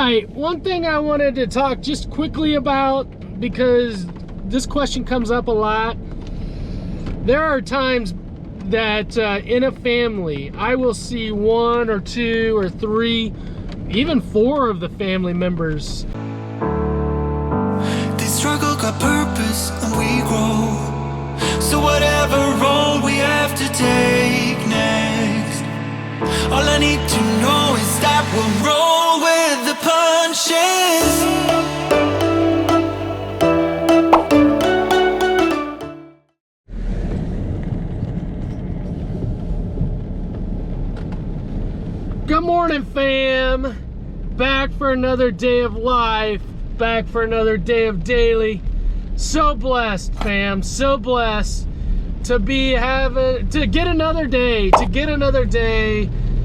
right, one thing I wanted to talk just quickly about, because this question comes up a lot. There are times that in a family, I will see 1 or 2 or 3, even 4 of the family members. They struggle, got purpose, and we grow. So whatever role we have to take next, all I need to know is that we'll roll with the punches. Good morning, fam. Back for another day of life. Back for another day of daily. So blessed, fam. So blessed to get another day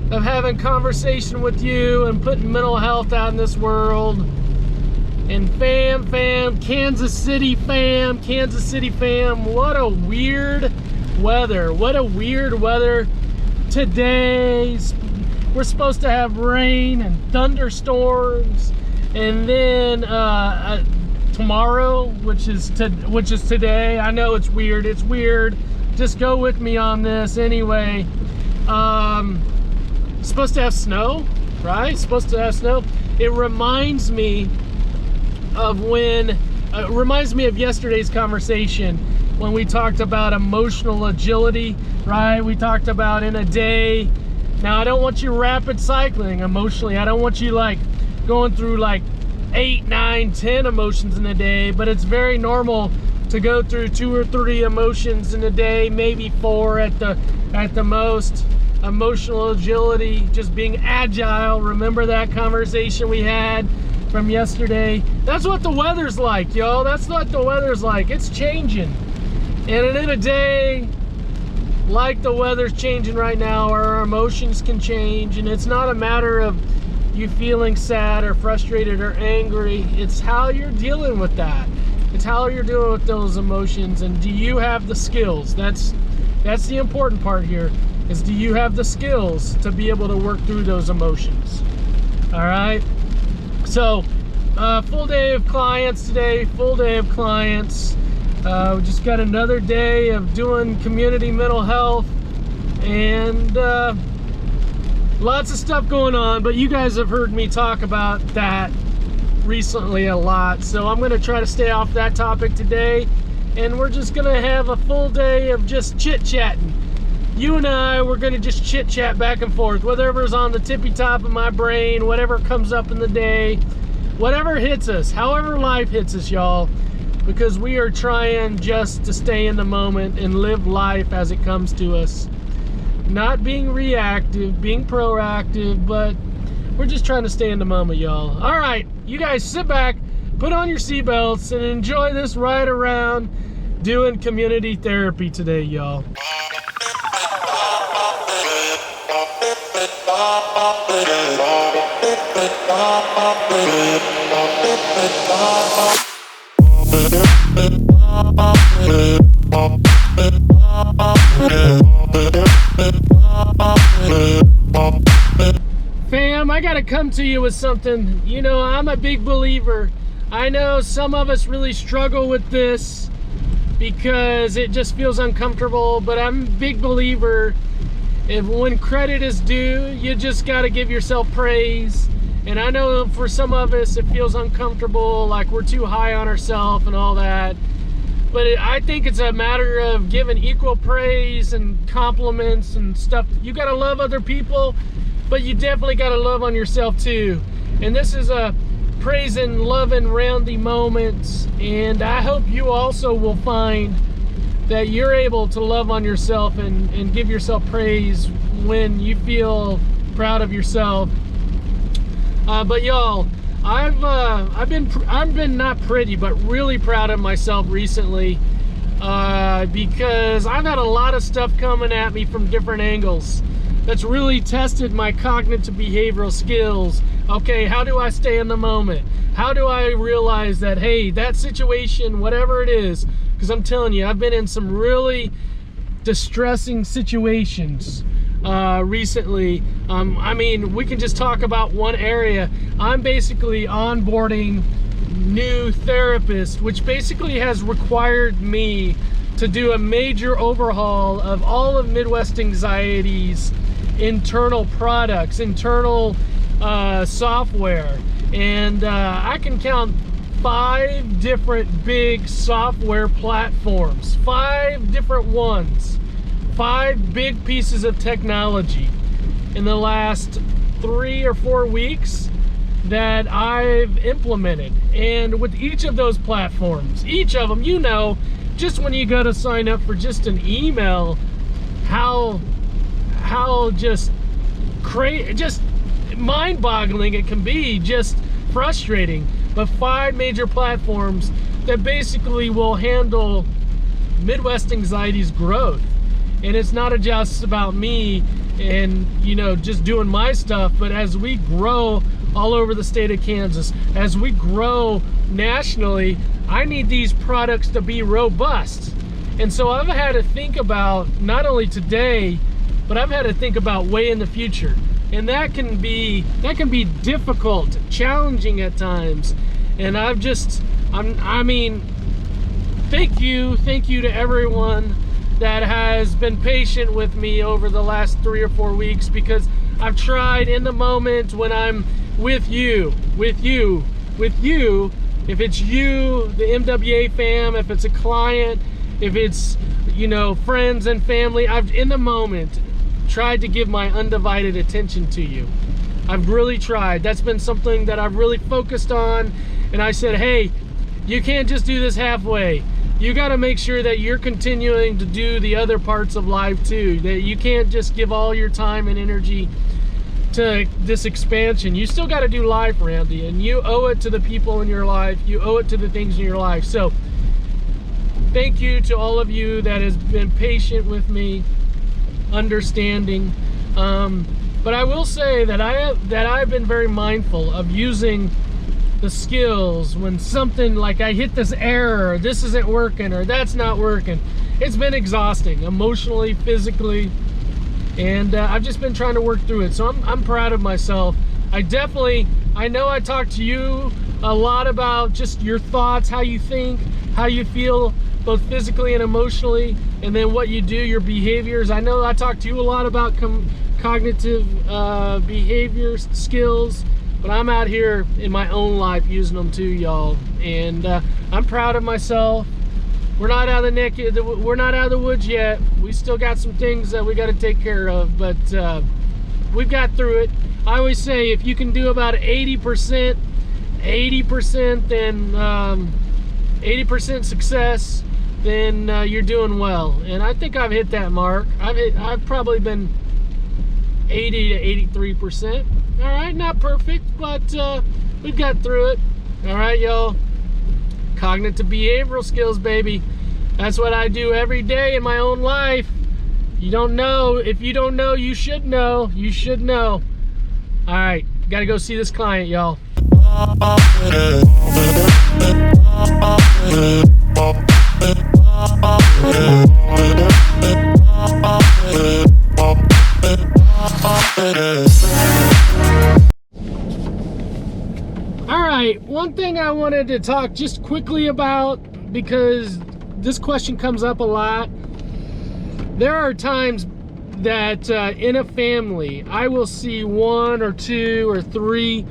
of having conversation with you and putting mental health out in this world. And fam, Kansas City fam, what a weird weather today. We're supposed to have rain and thunderstorms, and then tomorrow, which is today. I know it's weird. Just go with me on this anyway. Supposed to have snow, right? It reminds me of yesterday's conversation when we talked about emotional agility, right? We talked about in a day. Now, I don't want you rapid cycling emotionally. I don't want you like going through like 8, 9, 10 emotions in a day, but it's very normal to go through 2 or 3 emotions in a day, maybe 4 at the most. Emotional agility, just being agile. Remember that conversation we had from yesterday? That's what the weather's like, y'all. That's what the weather's like. It's changing. And in a day like the weather's changing right now, our emotions can change, and it's not a matter of you feeling sad or frustrated or angry. It's how you're dealing with that. It's how you're dealing with those emotions, and do you have the skills? That's the important part here, is do you have the skills to be able to work through those emotions? All right, so full day of clients today, we just got another day of doing community mental health, and lots of stuff going on, but you guys have heard me talk about that recently a lot, so I'm going to try to stay off that topic today, and we're just going to have a full day of just chit-chatting. You and I, we're going to just chit-chat back and forth, whatever's on the tippy top of my brain, whatever comes up in the day, whatever hits us, however life hits us, y'all. Because we are trying just to stay in the moment and live life as it comes to us. Not being reactive, being proactive, but we're just trying to stay in the moment, y'all. All right, you guys sit back, put on your seatbelts, and enjoy this ride around doing community therapy today, y'all. Fam, I gotta come to you with something. You know, I'm a big believer. I know some of us really struggle with this because it just feels uncomfortable, but I'm a big believer when credit is due, you just gotta give yourself praise. And I know for some of us it feels uncomfortable, like we're too high on ourselves and all that. But I think it's a matter of giving equal praise and compliments and stuff. You gotta love other people, but you definitely gotta love on yourself too. And this is a praising, loving, roundy moments. And I hope you also will find that you're able to love on yourself and give yourself praise when you feel proud of yourself. But y'all, I've been not pretty, but really proud of myself recently, because I've had a lot of stuff coming at me from different angles that's really tested my cognitive behavioral skills. Okay, how do I stay in the moment? How do I realize that, hey, that situation, whatever it is, because I'm telling you, I've been in some really distressing situations recently. I mean, we can just talk about one area. I'm basically onboarding new therapists, which basically has required me to do a major overhaul of all of Midwest Anxiety's internal products, internal software. And I can count 5 different big software platforms, 5 different ones, 5 big pieces of technology in the last 3 or 4 weeks that I've implemented. And with each of those platforms, each of them, you know, just when you go to sign up for just an email, how just mind-boggling it can be, just frustrating. But 5 major platforms that basically will handle Midwest Anxiety's growth. And it's not just about me and, you know, just doing my stuff, but as we grow all over the state of Kansas, as we grow nationally, I need these products to be robust. And so I've had to think about not only today, but I've had to think about way in the future. And that can be difficult, challenging at times. And I mean, thank you to everyone that has been patient with me over the last 3 or 4 weeks, because I've tried in the moment when I'm with you, if it's you, the MWA fam, if it's a client, if it's, you know, friends and family, I've in the moment tried to give my undivided attention to you. I've really tried. That's been something that I've really focused on. And I said, hey, you can't just do this halfway. You got to make sure that you're continuing to do the other parts of life too. That you can't just give all your time and energy to this expansion. You still got to do life, Randy, and you owe it to the people in your life. You owe it to the things in your life. So thank you to all of you that has been patient with me, understanding. But I will say that I've been very mindful of using the skills when something like I hit this error, this isn't working, or that's not working. It's been exhausting emotionally, physically, and I've just been trying to work through it. So I'm proud of myself. I know I talked to you a lot about just your thoughts, how you think, how you feel, both physically and emotionally, and then what you do, your behaviors. I know I talked to you a lot about cognitive behavior skills, but I'm out here in my own life using them too, y'all. And I'm proud of myself. We're not out of the woods yet. We still got some things that we got to take care of, but we've got through it. I always say if you can do about 80%, then 80% success, then you're doing well. And I think I've hit that mark. I've probably been 80 to 83%. All right, not perfect, but we've got through it. All right, y'all. Cognitive behavioral skills, baby. That's what I do every day in my own life. You don't know. If you don't know, you should know. You should know. All right, got to go see this client, y'all. Alright, one thing I wanted to talk just quickly about, because this question comes up a lot. There are times that in a family, I will see 1 or 2 or 3,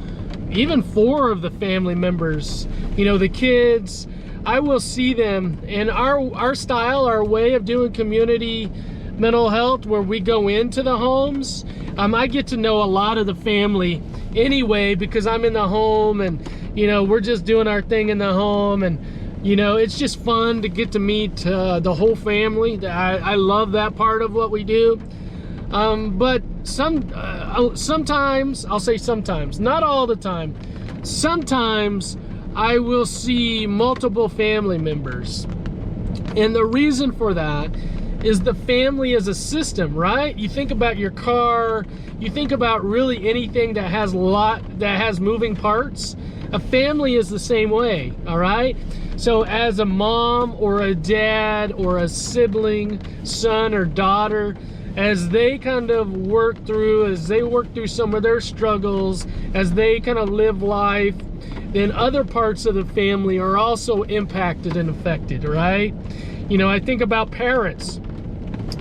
even 4 of the family members, you know, the kids. I will see them, and our style, our way of doing community mental health, where we go into the homes, I get to know a lot of the family anyway, because I'm in the home, and you know, we're just doing our thing in the home, and you know, it's just fun to get to meet the whole family. I love that part of what we do. But sometimes, I'll say sometimes, not all the time, sometimes I will see multiple family members. And the reason for that is the family is a system, right? You think about your car, you think about really anything that has moving parts. A family is the same way, all right? So as a mom or a dad or a sibling, son or daughter, as they kind of work through some of their struggles, as they kind of live life, then other parts of the family are also impacted and affected, right? You know, I think about parents.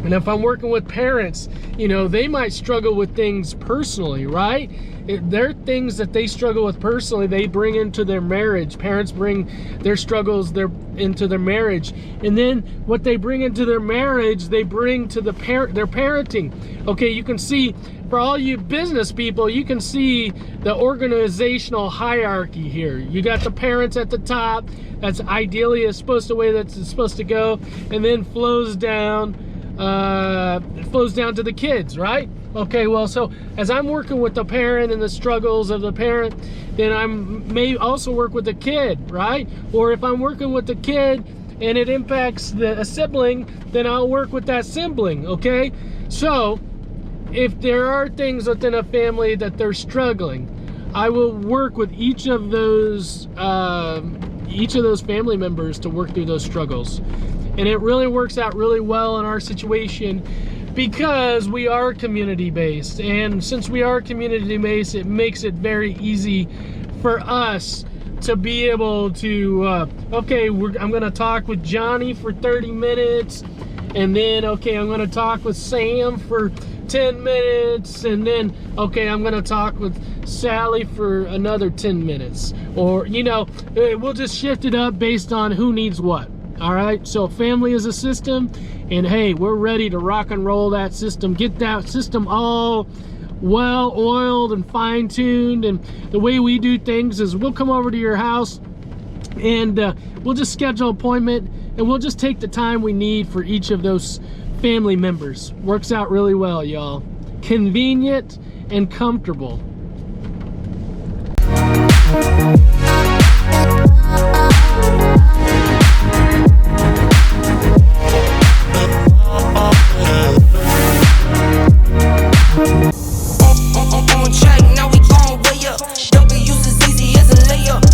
And if I'm working with parents, you know, they might struggle with things personally, right? There are things that they struggle with personally, they bring into their marriage. Parents bring their struggles into their marriage. And then what they bring into their marriage, they bring to their parenting. Okay, you can see, for all you business people, you can see the organizational hierarchy here. You got the parents at the top. That's ideally supposed the way that's supposed to go, and then flows down. It flows down to the kids, right? Okay, well, so as I'm working with the parent and the struggles of the parent, then I may also work with the kid, right? Or if I'm working with the kid and it impacts a sibling, then I'll work with that sibling, okay? So if there are things within a family that they're struggling, I will work with each of those family members to work through those struggles. And it really works out really well in our situation because we are community-based. And since we are community-based, it makes it very easy for us to be able to, okay, I'm gonna talk with Johnny for 30 minutes, and then, okay, I'm gonna talk with Sam for 10 minutes, and then, okay, I'm gonna talk with Sally for another 10 minutes. Or, you know, we'll just shift it up based on who needs what. All right, so family is a system, and hey, we're ready to rock and roll that system, get that system all well oiled and fine-tuned. And the way we do things is we'll come over to your house and we'll just schedule an appointment, and we'll just take the time we need for each of those family members. Works out really well, y'all. Convenient and comfortable.